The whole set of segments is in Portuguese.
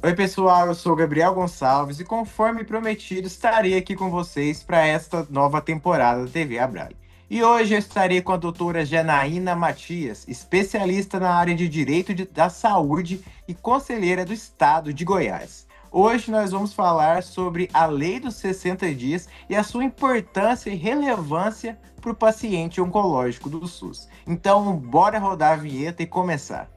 Oi, pessoal, eu sou o Gabriel Gonçalves e, conforme prometido, estarei aqui com vocês para esta nova temporada da TV Abraille. E hoje eu estarei com a doutora Janaína Matias, especialista na área de da Saúde e conselheira do Estado de Goiás. Hoje nós vamos falar sobre a Lei dos 60 dias e a sua importância e relevância para o paciente oncológico do SUS. Então, bora rodar a vinheta e começar.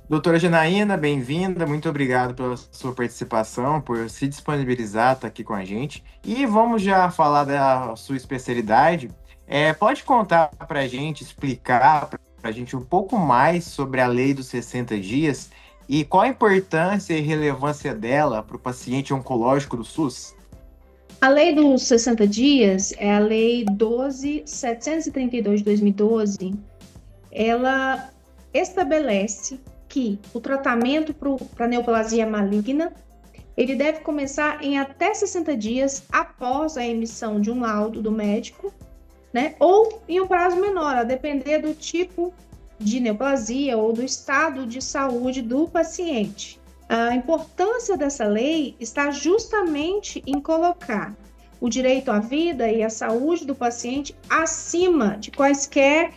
Doutora Janaína, bem-vinda, muito obrigado pela sua participação, por se disponibilizar, estar aqui com a gente. E vamos já falar da sua especialidade. Pode contar para a gente, explicar para a gente um pouco mais sobre a Lei dos 60 dias e qual a importância e relevância dela para o paciente oncológico do SUS? A Lei dos 60 dias é a Lei 12.732 de 2012. Ela estabelece que o tratamento para neoplasia maligna ele deve começar em até 60 dias após a emissão de um laudo do médico, né? Ou em um prazo menor, a depender do tipo de neoplasia ou do estado de saúde do paciente. A importância dessa lei está justamente em colocar o direito à vida e à saúde do paciente acima de quaisquer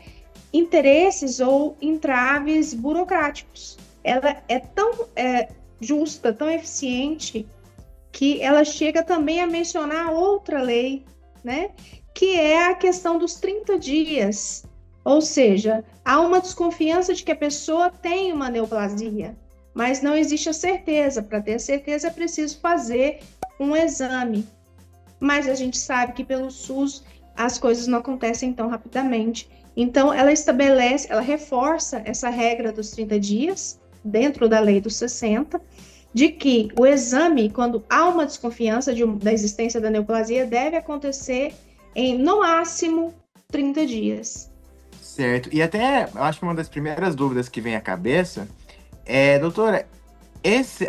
interesses ou entraves burocráticos. Ela é tão justa, tão eficiente, que ela chega também a mencionar outra lei, né? Que é a questão dos 30 dias. Ou seja, há uma desconfiança de que a pessoa tem uma neoplasia, mas não existe a certeza. Para ter a certeza é preciso fazer um exame. Mas a gente sabe que pelo SUS as coisas não acontecem tão rapidamente. Então, ela estabelece, ela reforça essa regra dos 30 dias, dentro da lei dos 60, de que o exame, quando há uma desconfiança da existência da neoplasia, deve acontecer em, no máximo, 30 dias. Certo. E até, eu acho que uma das primeiras dúvidas que vem à cabeça doutora,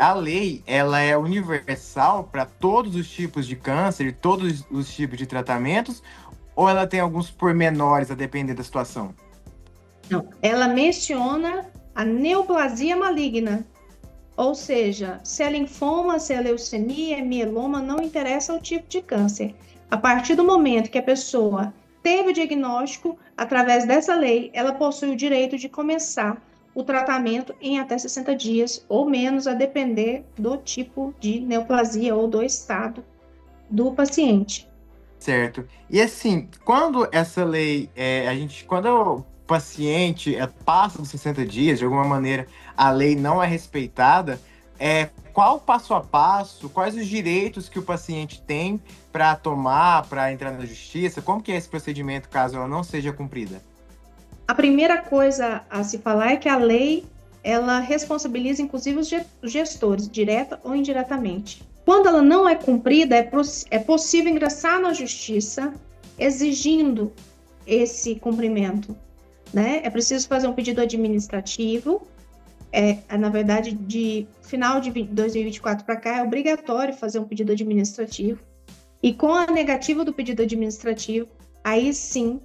a lei, ela é universal para todos os tipos de câncer, todos os tipos de tratamentos, ou ela tem alguns pormenores a depender da situação? Não, ela menciona a neoplasia maligna, ou seja, se é linfoma, se é leucemia, é mieloma, não interessa o tipo de câncer. A partir do momento que a pessoa teve o diagnóstico, através dessa lei, ela possui o direito de começar o tratamento em até 60 dias ou menos, a depender do tipo de neoplasia ou do estado do paciente. Certo. E assim, quando essa lei, quando o paciente passa dos 60 dias, de alguma maneira, a lei não é respeitada, qual o passo a passo, quais os direitos que o paciente tem para tomar, para entrar na justiça? Como que é esse procedimento caso ela não seja cumprida? A primeira coisa a se falar é que a lei, ela responsabiliza inclusive os gestores, direta ou indiretamente. Quando ela não é cumprida, é possível ingressar na justiça exigindo esse cumprimento, né? É preciso fazer um pedido administrativo, na verdade, de final de 2024 para cá, é obrigatório fazer um pedido administrativo, e com a negativa do pedido administrativo, aí sim,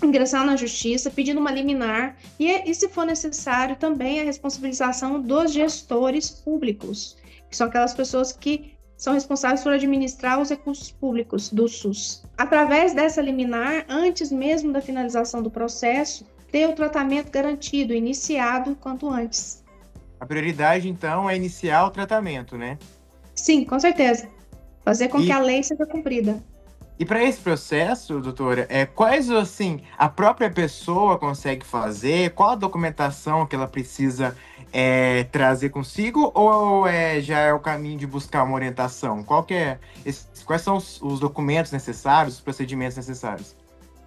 ingressar na justiça, pedindo uma liminar, e se for necessário, também a responsabilização dos gestores públicos, que são aquelas pessoas que são responsáveis por administrar os recursos públicos do SUS. Através dessa liminar, antes mesmo da finalização do processo, ter o tratamento garantido, iniciado quanto antes. A prioridade, então, é iniciar o tratamento, né? Sim, com certeza. Fazer com que E a lei seja cumprida. E para esse processo, doutora, quais assim a própria pessoa consegue fazer? Qual a documentação que ela precisa trazer consigo? Ou já é o caminho de buscar uma orientação? Quais são os documentos necessários, os procedimentos necessários?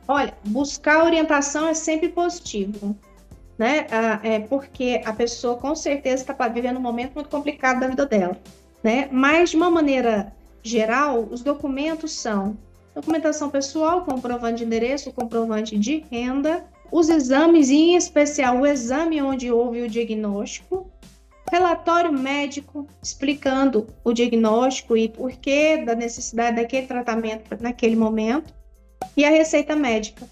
Olha, buscar orientação é sempre positivo, né? Porque a pessoa com certeza está vivendo um momento muito complicado da vida dela, né? Mas de uma maneira geral, os documentos são documentação pessoal, comprovante de endereço, comprovante de renda, os exames, em especial o exame onde houve o diagnóstico, relatório médico explicando o diagnóstico e porquê da necessidade daquele tratamento naquele momento, e a receita médica,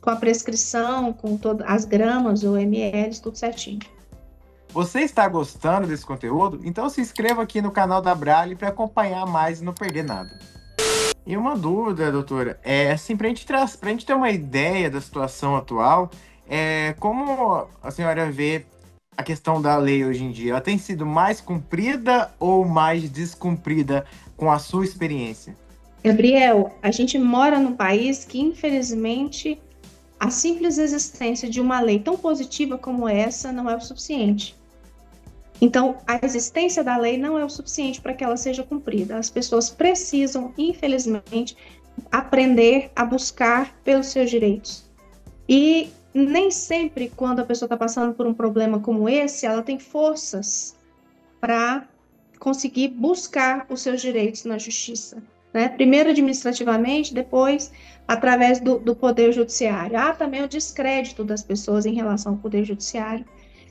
com a prescrição, com todas as gramas ou ml, tudo certinho. Você está gostando desse conteúdo? Então se inscreva aqui no canal da Abrale para acompanhar mais e não perder nada. E uma dúvida, doutora, assim, para a gente ter uma ideia da situação atual, como a senhora vê a questão da lei hoje em dia? Ela tem sido mais cumprida ou mais descumprida com a sua experiência? Gabriel, a gente mora num país que, infelizmente, a simples existência de uma lei tão positiva como essa não é o suficiente. Então, a existência da lei não é o suficiente para que ela seja cumprida. As pessoas precisam, infelizmente, aprender a buscar pelos seus direitos. E nem sempre, quando a pessoa está passando por um problema como esse, ela tem forças para conseguir buscar os seus direitos na justiça, né? Primeiro administrativamente, depois através do Poder Judiciário. Há também o descrédito das pessoas em relação ao Poder Judiciário,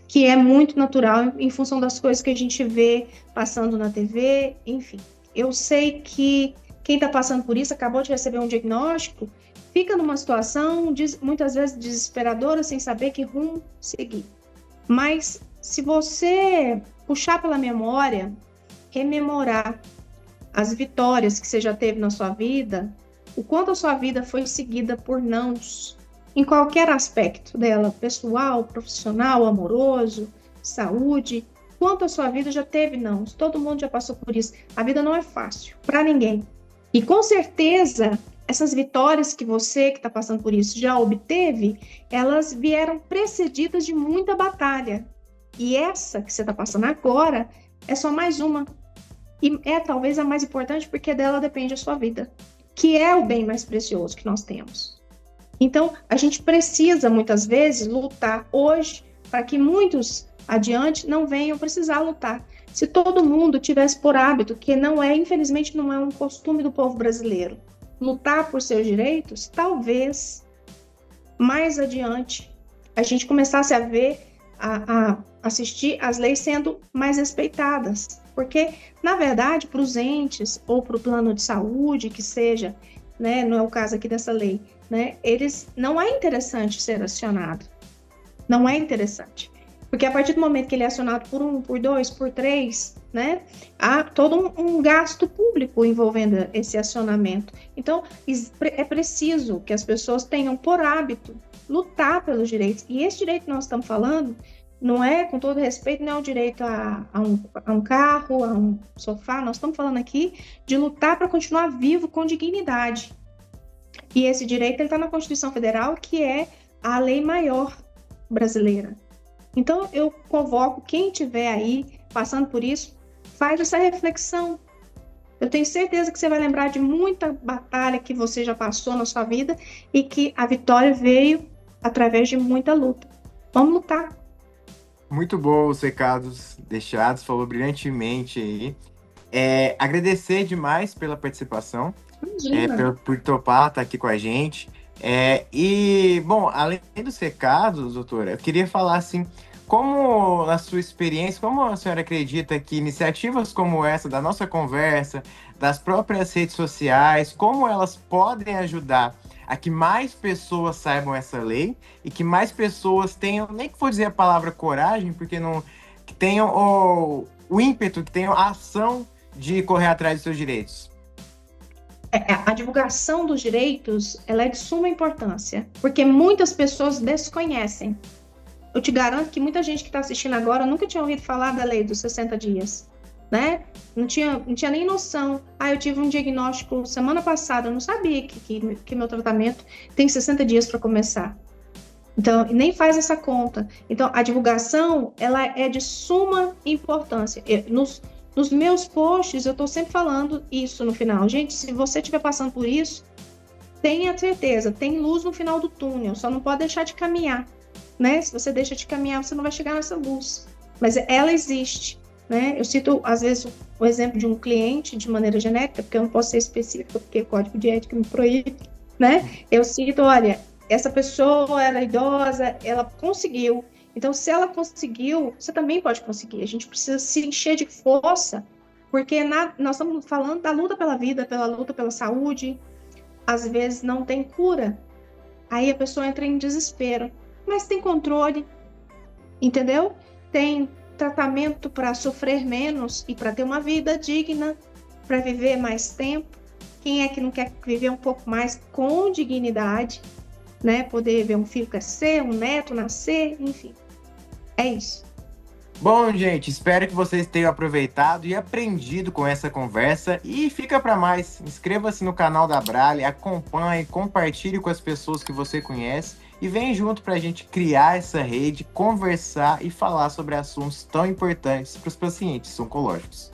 que é muito natural em função das coisas que a gente vê passando na TV, enfim. Eu sei que quem está passando por isso, acabou de receber um diagnóstico, fica numa situação muitas vezes desesperadora, sem saber que rumo seguir. Mas se você puxar pela memória, rememorar as vitórias que você já teve na sua vida, o quanto a sua vida foi seguida por nãos, em qualquer aspecto dela, pessoal, profissional, amoroso, saúde, quanto a sua vida já teve nãos, todo mundo já passou por isso. A vida não é fácil, para ninguém. E com certeza, essas vitórias que você que está passando por isso já obteve, elas vieram precedidas de muita batalha. E essa que você está passando agora é só mais uma. E é talvez a mais importante, porque dela depende a sua vida, que é o bem mais precioso que nós temos. Então, a gente precisa, muitas vezes, lutar hoje para que muitos adiante não venham precisar lutar. Se todo mundo tivesse por hábito, que não é, infelizmente, não é um costume do povo brasileiro, lutar por seus direitos, talvez mais adiante a gente começasse a ver, a assistir as leis sendo mais respeitadas. Porque, na verdade, para os entes ou para o plano de saúde, que seja, né, não é o caso aqui dessa lei, né, eles não é interessante ser acionado. Não é interessante. Porque a partir do momento que ele é acionado por um, por dois, por três, né, há todo um gasto público envolvendo esse acionamento. Então, é preciso que as pessoas tenham por hábito lutar pelos direitos. E esse direito que nós estamos falando não é, com todo respeito, não é o direito a um carro, a um sofá. Nós estamos falando aqui de lutar para continuar vivo com dignidade. E esse direito está na Constituição Federal, que é a lei maior brasileira. Então, eu convoco quem estiver aí passando por isso, faz essa reflexão. Eu tenho certeza que você vai lembrar de muita batalha que você já passou na sua vida e que a vitória veio através de muita luta. Vamos lutar. Muito bom os recados deixados, falou brilhantemente aí. Agradecer demais pela participação, por topar estar aqui com a gente. Bom, além dos recados, doutora, eu queria falar assim, como na sua experiência, como a senhora acredita que iniciativas como essa, da nossa conversa, das próprias redes sociais, como elas podem ajudar a que mais pessoas saibam essa lei e que mais pessoas tenham, nem que for dizer a palavra coragem, porque não, que tenham o ímpeto, que tenham a ação de correr atrás dos seus direitos? A divulgação dos direitos, ela é de suma importância, porque muitas pessoas desconhecem. Eu te garanto que muita gente que está assistindo agora nunca tinha ouvido falar da lei dos 60 dias, né? Não tinha nem noção. Eu tive um diagnóstico semana passada, eu não sabia que meu tratamento tem 60 dias para começar. Então, nem faz essa conta. Então, a divulgação, ela é de suma importância. Nos meus posts, eu estou sempre falando isso no final. Gente, se você estiver passando por isso, tenha certeza, tem luz no final do túnel, só não pode deixar de caminhar, né? Se você deixa de caminhar, você não vai chegar nessa luz. Mas ela existe, né? Eu cito, às vezes, o exemplo de um cliente de maneira genérica, porque eu não posso ser específica, porque o código de ética me proíbe, né? Eu cito, olha, essa pessoa era idosa, ela conseguiu Então, se ela conseguiu, você também pode conseguir. A gente precisa se encher de força, porque nós estamos falando da luta pela vida, pela luta pela saúde. Às vezes não tem cura, aí a pessoa entra em desespero, mas tem controle, entendeu? Tem tratamento para sofrer menos e para ter uma vida digna, para viver mais tempo. Quem é que não quer viver um pouco mais com dignidade, né? Poder ver um filho crescer, um neto nascer, enfim. É isso. Bom, gente, espero que vocês tenham aproveitado e aprendido com essa conversa. E fica para mais, inscreva-se no canal da Abrale, acompanhe, compartilhe com as pessoas que você conhece e vem junto para a gente criar essa rede, conversar e falar sobre assuntos tão importantes para os pacientes oncológicos.